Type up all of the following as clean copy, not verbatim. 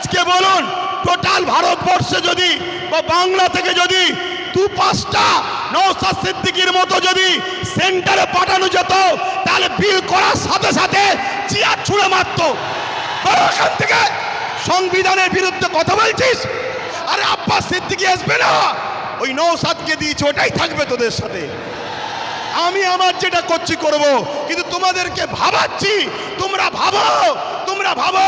আজকে বলুন টোটাল ভারতবর্ষে যদি বা বাংলা থেকে যদি 2-5টা নওশাদ সিদ্দিকীর মতো যদি সেন্টারে পাঠানো যেত তাহলে বিল করার সাথে সাথে চেয়ার ছুঁড়ে মারতো। এখান থেকে সংবিধানের বিরুদ্ধে কথা বলছিস? আরে আব্বাস সিদ্দিকী আসবে না, ওই নওশাদকে দিয়েছে, ওটাই থাকবে তোদের সাথে। আমি আমার যেটা করছি করব, কিন্তু তোমাদেরকে ভাবাচ্ছি। তোমরা ভাবো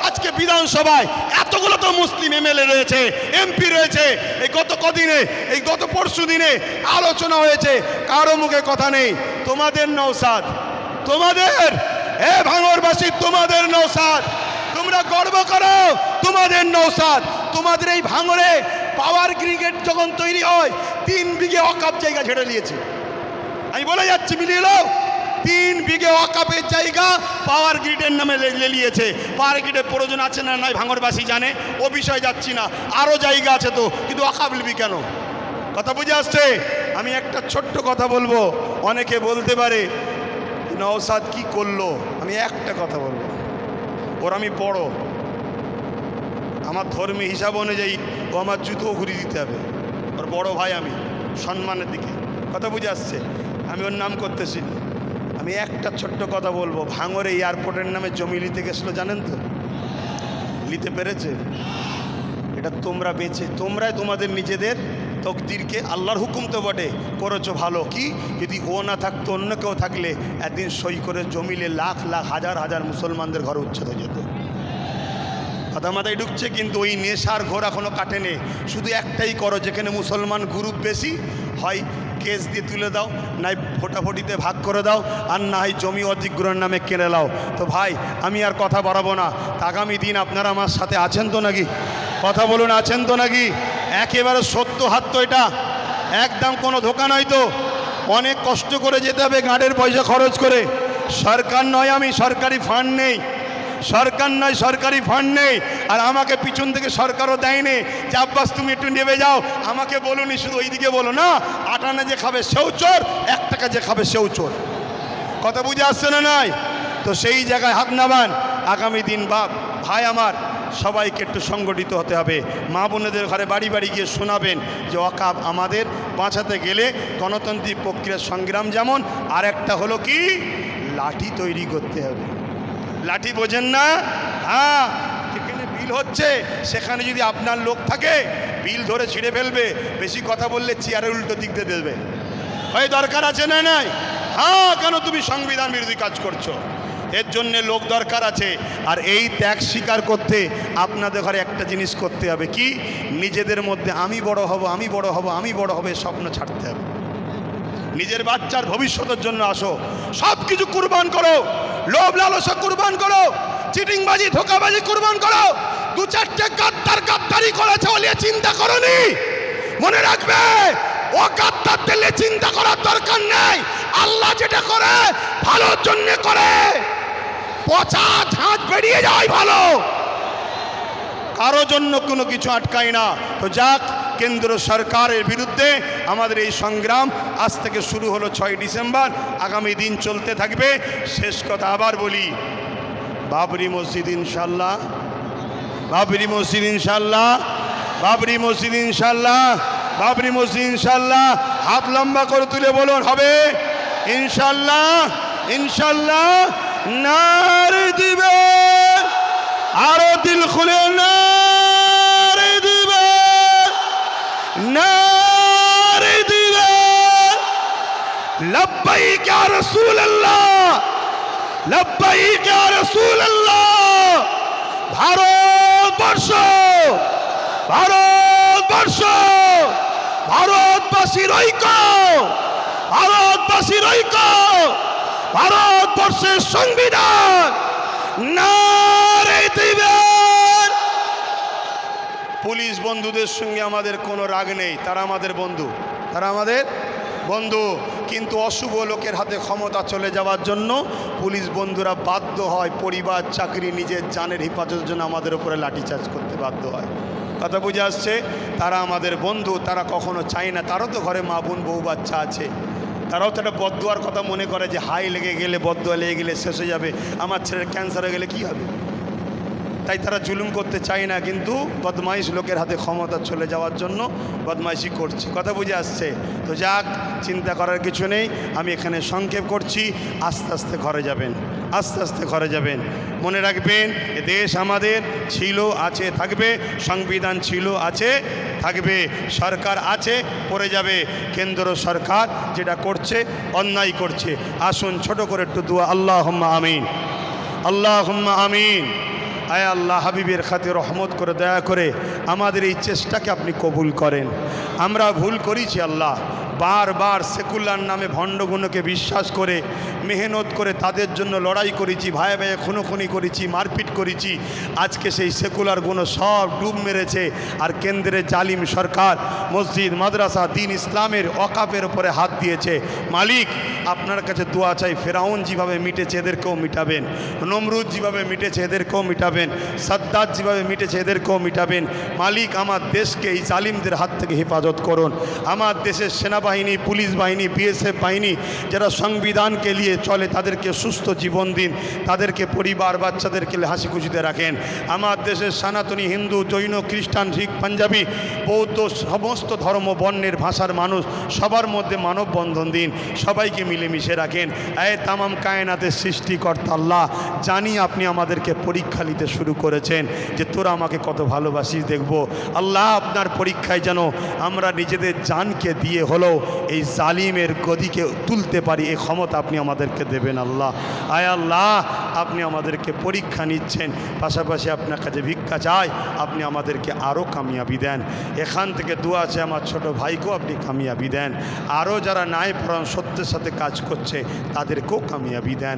আজকে বিধানসভায় এতগুলো তো মুসলিম এমএলএ রয়েছে, এমপি রয়েছে। এই গত পরশু দিনে আলোচনা হয়েছে, কারো মুখে কথা নেই। তোমাদের নওশাদ, তোমাদের ভাঙড়বাসী, তোমাদের নওশাদ, তোমরা গর্ব করো তোমাদের নওশাদ। তোমাদের এই ভাঙড়ে পাওয়ার গ্রিড যখন তৈরি হয় 3 বিঘে অকাপ জায়গা ছেড়ে নিয়েছে। আমি বলে যাচ্ছি, মিলিয়ে নাও, 3 বিঘে অকাপের জায়গা পাওয়ার গ্রিডের নামে নিয়েছে। পাওয়ার গ্রিডের প্রয়োজন আছে না নাই ভাঙড়বাসী জানে, ও বিষয়ে যাচ্ছি না। আরও জায়গা আছে তো, কিন্তু অকাপ নিবি কেন? কথা বুঝে আসছে? আমি একটা ছোট্ট কথা বলবো। অনেকে বলতে পারে নওশাদ কি করলো, আমি একটা কথা বলবো, ওর আমি বড়, আমার ধর্মী হিসাব অনুযায়ী ও আমার জুতো ঘুরিয়ে দিতে হবে। ওর বড় ভাই আমি, সম্মানের দিকে। কথা বুঝে আসছে? আমি ওর নাম করতেছি না। আমি একটা ছোট্ট কথা বলবো, ভাঙড়ে এয়ারপোর্টের নামে জমি নিতে গেছিলো, জানেন তো? নিতে পেরেছে? এটা তোমরা বেঁচে, তোমরাই তোমাদের নিজেদের তকদিরকে, আল্লাহর হুকুম তো বটে, করেছো ভালো। কি যদি ও না থাকতো, অন্য কেউ থাকলে একদিন সই করে জমিলে লাখ লাখ হাজার হাজার মুসলমানদের ঘরে উচ্ছেদ হয়ে যেত। কথা মাথায় ঢুকছে? কিন্তু ওই নেশার ঘোর এখনো কাটেনি। শুধু একটাই করো, যেখানে মুসলমান গ্রুপ বেশি হয় কেস দিয়ে তুলে দাও, নাই ভোটাভুটিতে ভাগ করে দাও, আর না হয় জমি অধিগ্রহণের নামে কেড়ে দাও। তো ভাই আমি আর কথা বাড়াবো না। আগামী দিন আপনারা আমার সাথে আছেন তো নাকি? কথা বলুন, আছেন তো নাকি? একেবারে সত্য হাত তো, এটা একদম কোনো ধোকা নয় তো। অনেক কষ্ট করে যেতে হবে, গাড়ির পয়সা খরচ করে। সরকার নয়, আমি সরকারি ফান্ড নেই, সরকারি ফান্ড নেই। আর আমাকে পিছন থেকে সরকারও দেয়নি যে আব্বাস তুমি একটু নেমে যাও। আমাকে বলুনি, শুধু ওইদিকে বলো না, 8 আনা যে খাবে সেও চোর, 1 টাকা যে খাবে সেও চোর। কথা বুঝে আসছে না নাই? তো সেই জায়গায় হাত নামান। আগামী দিন ভাই আমার, সবাইকে একটু সংগঠিত হতে হবে। মা বোনেদের ঘরে বাড়ি বাড়ি গিয়ে শোনাবেন যে ওয়াকাব আমাদের বাঁচাতে গেলে গণতান্ত্রিক প্রক্রিয়ার সংগ্রাম যেমন, আর একটা হলো কি, লাঠি তৈরি করতে হবে। লাঠি বোঝেন না? হ্যাঁ, যেখানে বিল হচ্ছে সেখানে যদি আপনার লোক থাকে, বিল ধরে ছিঁড়ে ফেলবে। বেশি কথা বললে চেয়ারের উল্টো দিক দিয়ে দেবে। ভাই দরকার আছে না নাই? হ্যাঁ, কেন তুমি সংবিধান বিরোধী কাজ করছো? এর জন্যে লোক দরকার আছে। আর এই ত্যাগ স্বীকার করতে আপনাদের ঘরে একটা জিনিস করতে হবে, কি, নিজেদের মধ্যে আমি বড় হব, আমি বড় হব, আমি বড় হবে স্বপ্ন ছাড়তে হবে। নিজের বাচ্চার ভবিষ্যতের জন্য আসো, সব কিছু কুরবান করো। লোভ লালসা কুরবান করো, চিটিংবাজি ধোকাবাজি কুরবান করো। 2-4টে গাদ্দারি করেছে বলে চিন্তা করনি। মনে রাখবে, ও গাদ্দারদের চিন্তা করার দরকার নেই। আল্লাহ যেটা করে ভালোর জন্য করে। পচা ঝাঁজ বেরিয়ে যায় ভালো, কারো জন্য কোনো কিছু আটকায় না। তো যাক, কেন্দ্র সরকারের বিরুদ্ধে আমাদের এই সংগ্রাম আজ থেকে শুরু হলো 6 ডিসেম্বর, আগামী দিন চলতে থাকবে। শেষ কথা আবার বলি, বাবরি মসজিদ ইনশাল্লাহ, বাবরি মসজিদ ইনশাল্লাহ, বাবরি মসজিদ ইনশাল্লাহ, বাবরি মসজিদ ইনশাল্লাহ। হাত লম্বা করে তুলে বলুন, হবে ইনশাল্লাহ, ইনশাল্লাহ। নারে দিবে, আরো দিল খুলে নারে দিবে, নারে দিবে। লব্বাইক ইয়া রাসূলুল্লাহ, লব্বাইক ইয়া রাসূলুল্লাহ। ভারতবর্ষ, ভারতবর্ষ, ভারতবাসীর ঐক্য, ভারতবাসীর ঐক্য, ভারতবর্ষের সংবিধান নারে দিবেন। পুলিশ বন্ধুদের সঙ্গে আমাদের কোনো রাগ নেই, তারা আমাদের বন্ধু, তারা আমাদের বন্ধু। কিন্তু অশুভ লোকের হাতে ক্ষমতা চলে যাওয়ার জন্য পুলিশ বন্ধুরা বাধ্য হয়, পরিবার, চাকরি, নিজের জানের হেফাজতের জন্য আমাদের উপরে লাঠিচার্জ করতে বাধ্য হয়। কথা বুঝে আসছে? তারা আমাদের বন্ধু, তারা কখনো চায় না, তারও তো ঘরে মা বোন বউ বাচ্চা আছে, তারাও তো একটা বদদুয়ার কথা মনে করে যে হাই লেগে গেলে, বদদুয়া লেগে গেলে শেষ হয়ে যাবে, আমার ছেলের ক্যান্সার হয়ে গেলে কি হবে। তাই তারা জুলুম করতে চায় না, কিন্তু বদমাইশ লোকের হাতে ক্ষমতা চলে যাওয়ার জন্য বদমাইশি করছে। কথা বুঝে আসছে তো? যাক, চিন্তা করার কিছু নেই। আমি এখানে সংক্ষেপ করছি, আস্তে আস্তে ঘরে যাবেন, আস্তে আস্তে ঘরে যাবেন। মনে রাখবেন, এ দেশ আমাদের ছিল, আছে, থাকবে। সংবিধান ছিল, আছে, থাকবে। সরকার আছে, পড়ে যাবে। কেন্দ্র সরকার যেটা করছে অন্যায় করছে। আসুন ছোট করে একটু দোয়া, আল্লাহুম্মা আমিন, আল্লাহুম্মা আমিন। আয় আল্লাহ, হাবিবের খাতির রহমত করে দয়া করে আমাদের এই চেষ্টাকে আপনি কবুল করেন। আমরা ভুল করেছি আল্লাহ, বারবার সেকুলার নামে ভণ্ডগুলোকে বিশ্বাস করে মেহনত করে তাদের জন্য লড়াই করেছি, ভাই ভাইয়ে খুনোখুনি করেছি, মারপিট করেছি। আজকে সেই সেকুলারগুলো সব ডুব মেরেছে। আর কেন্দ্রের জালিম সরকার মসজিদ, মাদ্রাসা, দিন ইসলামের ওয়াকাফের উপরে হাত দিয়েছে। মালিক, আপনার কাছে দোয়া চাই, ফেরাউন যেভাবে মিটেছে এদেরকেও মিটাবেন, নমরুদ যেভাবে মিটেছে এদেরকেও মিটাবেন, সাদ্দাত যেভাবে মিটেছে এদেরকেও মিটাবেন। মালিক, আমার দেশকে এই জালিমদের হাত থেকে হেফাজত করুন। আমার দেশের সেনাবাহিনী, পুলিশ বাহিনী, বিএসএফ বাহিনী যারা সংবিধানকে নিয়ে চলে, তাদেরকে সুস্থ জীবন দিন, তাদেরকে পরিবার বাচ্চাদেরকে হাসি খুশিতে রাখেন। আমার দেশের সনাতনী, হিন্দু, জৈন, খ্রিস্টান, শিখ, পাঞ্জাবি, বৌদ্ধ, সমস্ত ধর্ম বর্ণের ভাষার মানুষ সবার মধ্যে মানববন্ধন দিন, সবাইকে মিলেমিশে রাখেন। এই তামাম কায়নাতের সৃষ্টিকর্তা আল্লাহ, জানি আপনি আমাদেরকে পরীক্ষা নিতে শুরু করেছেন যে তোরা আমাকে কত ভালোবাসিস দেখব। আল্লাহ, আপনার পরীক্ষায় যেন আমরা নিজেদের জানকে দিয়ে হলেও এই জালিমের গদিকে তুলতে পারি, এই ক্ষমতা আপনি আমাদেরকে দেবেন আল্লাহ। আয় আল্লাহ, আপনি আমাদেরকে পরীক্ষা নিচ্ছেন, পাশাপাশি আপনার কাছে ভিক্ষা চাই, আপনি আমাদেরকে আরও কামিয়াবি দেন। এখান থেকে দোয়া আছে আমার ছোট ভাইকেও আপনি কামিয়াবি দেন। আরও যারা ন্যায় পরায়ণ সত্যের সাথে কাজ করছে তাদেরকেও কামিয়াবি দেন।